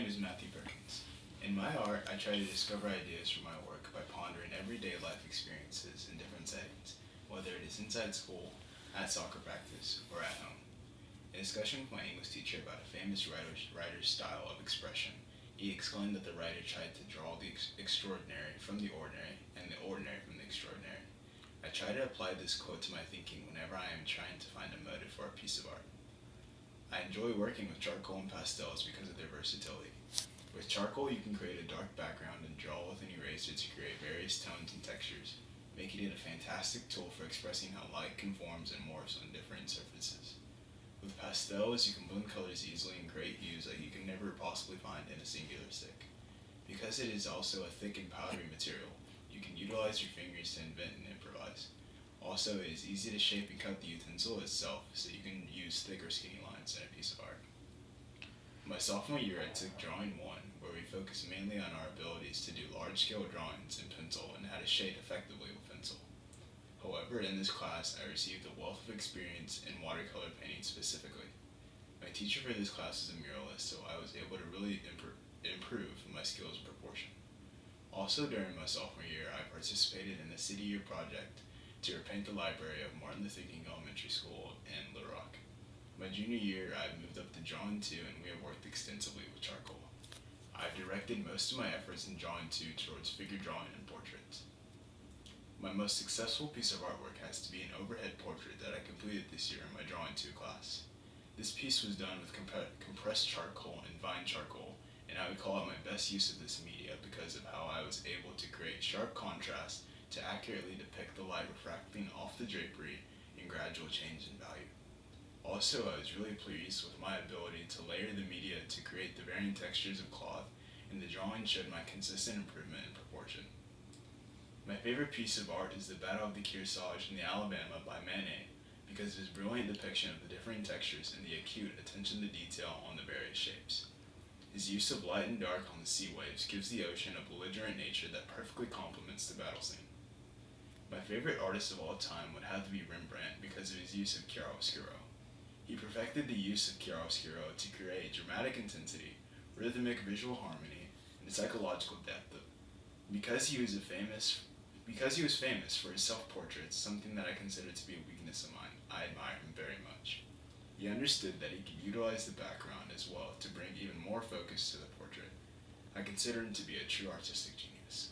name is Matthew Perkins. In my art, I try to discover ideas for my work by pondering everyday life experiences in different settings, whether it is inside school, at soccer practice, or at home. In discussion with my English teacher about a famous writer's style of expression, he explained that the writer tried to draw the extraordinary from the ordinary and the ordinary from the extraordinary. I try to apply this quote to my thinking whenever I am trying to find a motive for a piece of art. I enjoy working with charcoal and pastels because of their versatility. With charcoal, you can create a dark background and draw with an eraser to create various tones and textures, making it a fantastic tool for expressing how light conforms and morphs on different surfaces. With pastels, you can blend colors easily and create hues that you can never possibly find in a singular stick. Because it is also a thick and powdery material, you can utilize your fingers to invent and improvise. Also, it is easy to shape and cut the utensil itself, so you can use thick or skinny lines in a piece of art. My sophomore year, I took Drawing 1, where we focused mainly on our abilities to do large-scale drawings in pencil and how to shade effectively with pencil. However, in this class, I received a wealth of experience in watercolor painting specifically. My teacher for this class is a muralist, so I was able to really improve my skills in proportion. Also, during my sophomore year, I participated in the City Year project to repaint the library of Martin Luther King Elementary School in Little Rock. My junior year, I moved up to Drawing 2, and we have worked extensively with charcoal. I've directed most of my efforts in Drawing 2 towards figure drawing and portraits. My most successful piece of artwork has to be an overhead portrait that I completed this year in my Drawing 2 class. This piece was done with compressed charcoal and vine charcoal, and I would call it my best use of this media because of how I was able to create sharp contrast to accurately depict the light refracting off the drapery in gradual change in value. Also, I was really pleased with my ability to layer the media to create the varying textures of cloth, and the drawing showed my consistent improvement in proportion. My favorite piece of art is the Battle of the Kearsarge in the Alabama by Manet because of his brilliant depiction of the differing textures and the acute attention to detail on the various shapes. His use of light and dark on the sea waves gives the ocean a belligerent nature that perfectly complements the battle scene. My favorite artist of all time would have to be Rembrandt because of his use of chiaroscuro. He perfected the use of chiaroscuro to create dramatic intensity, rhythmic visual harmony, and psychological depth. Because he was famous for his self-portraits, something that I consider to be a weakness of mine, I admire him very much. He understood that he could utilize the background as well to bring even more focus to the portrait. I consider him to be a true artistic genius.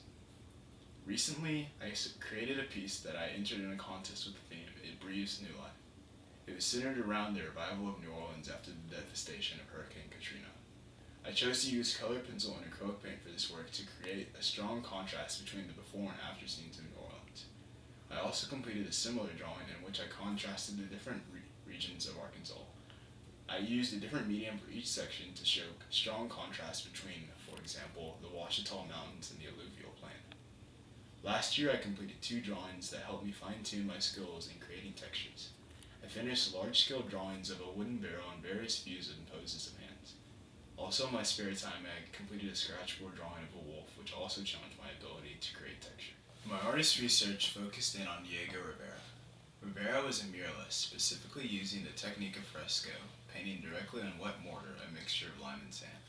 Recently, I created a piece that I entered in a contest with the theme, It Breathes New Life. It was centered around the revival of New Orleans after the devastation of Hurricane Katrina. I chose to use colored pencil and acrylic paint for this work to create a strong contrast between the before and after scenes of New Orleans. I also completed a similar drawing in which I contrasted the different regions of Arkansas. I used a different medium for each section to show strong contrast between, for example, the Ouachita Mountains and the alluvial plain. Last year I completed 2 drawings that helped me fine-tune my skills in creating textures. I finished large-scale drawings of a wooden barrel and various views and poses of hands. Also in my spare time I completed a scratchboard drawing of a wolf, which also challenged my ability to create texture. My artist research focused in on Diego Rivera. Rivera was a muralist, specifically using the technique of fresco, painting directly on wet mortar, a mixture of lime and sand.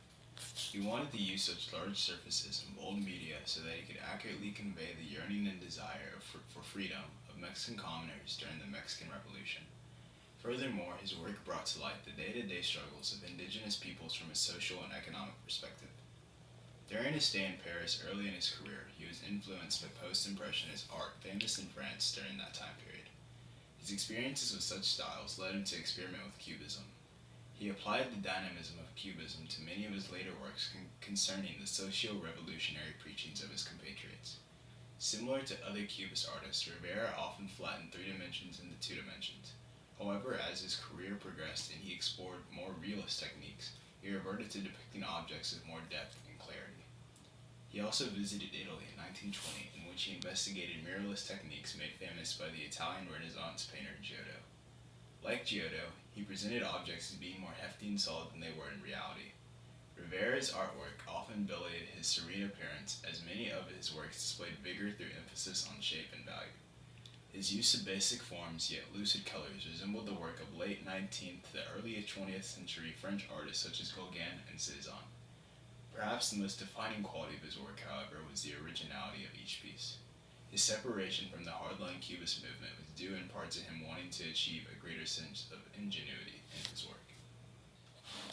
He wanted the use of large surfaces and bold media so that he could accurately convey the yearning and desire for freedom of Mexican commoners during the Mexican Revolution. Furthermore, his work brought to light the day-to-day struggles of indigenous peoples from a social and economic perspective. During his stay in Paris early in his career, he was influenced by post-impressionist art famous in France during that time period. His experiences with such styles led him to experiment with Cubism. He applied the dynamism of Cubism to many of his later works concerning the socio-revolutionary preachings of his compatriots. Similar to other Cubist artists, Rivera often flattened 3 dimensions into 2 dimensions. However, as his career progressed and he explored more realist techniques, he reverted to depicting objects with more depth and clarity. He also visited Italy in 1920, in which he investigated muralist techniques made famous by the Italian Renaissance painter Giotto. Like Giotto, he presented objects as being more hefty and solid than they were in reality. Rivera's artwork often belied his serene appearance, as many of his works displayed vigor through emphasis on shape and value. His use of basic forms yet lucid colors resembled the work of late 19th to early 20th century French artists such as Gauguin and Cézanne. Perhaps the most defining quality of his work, however, was the originality of each piece. His separation from the hardline Cubist movement was due in part to him wanting to achieve a greater sense of ingenuity in his work.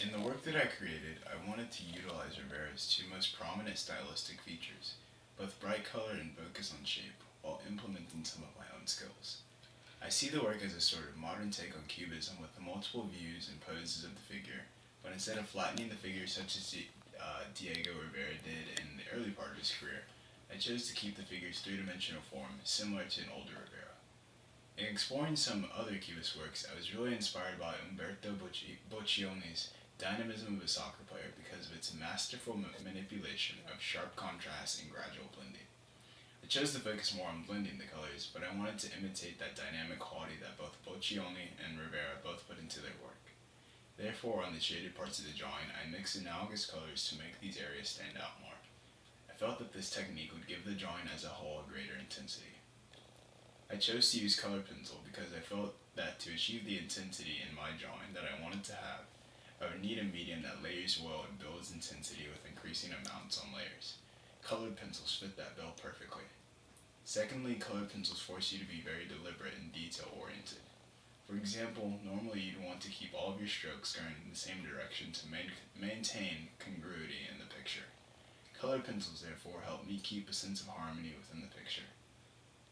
In the work that I created, I wanted to utilize Rivera's two most prominent stylistic features, both bright color and focus on shape, while implementing some of my own skills. I see the work as a sort of modern take on Cubism with the multiple views and poses of the figure, but instead of flattening the figure such as Diego Rivera did in the early part of his career, I chose to keep the figure's three-dimensional form similar to an older Rivera. In exploring some other Cubist works, I was really inspired by Umberto Boccioni's dynamism of a soccer player because of its masterful manipulation of sharp contrast and gradual blending. I chose to focus more on blending the colors, but I wanted to imitate that dynamic quality that both Boccioni and Rivera both put into their work. Therefore, on the shaded parts of the drawing, I mixed analogous colors to make these areas stand out more. I felt that this technique would give the drawing as a whole a greater intensity. I chose to use color pencil because I felt that to achieve the intensity in my drawing that I wanted to have, I would need a medium that layers well and builds intensity with increasing amounts on layers. Colored pencils fit that bill perfectly. Secondly, colored pencils force you to be very deliberate and detail-oriented. For example, normally you'd want to keep all of your strokes going in the same direction to maintain congruity in the picture. Colored pencils, therefore, help me keep a sense of harmony within the picture.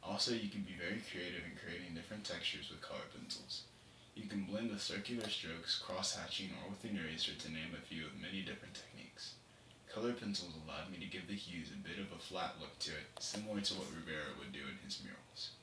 Also, you can be very creative in creating different textures with colored pencils. You can blend with circular strokes, cross-hatching, or with an eraser to name a few of many different techniques. Colored pencils allowed me to give the hues a bit of a flat look to it, similar to what Rivera would do in his murals.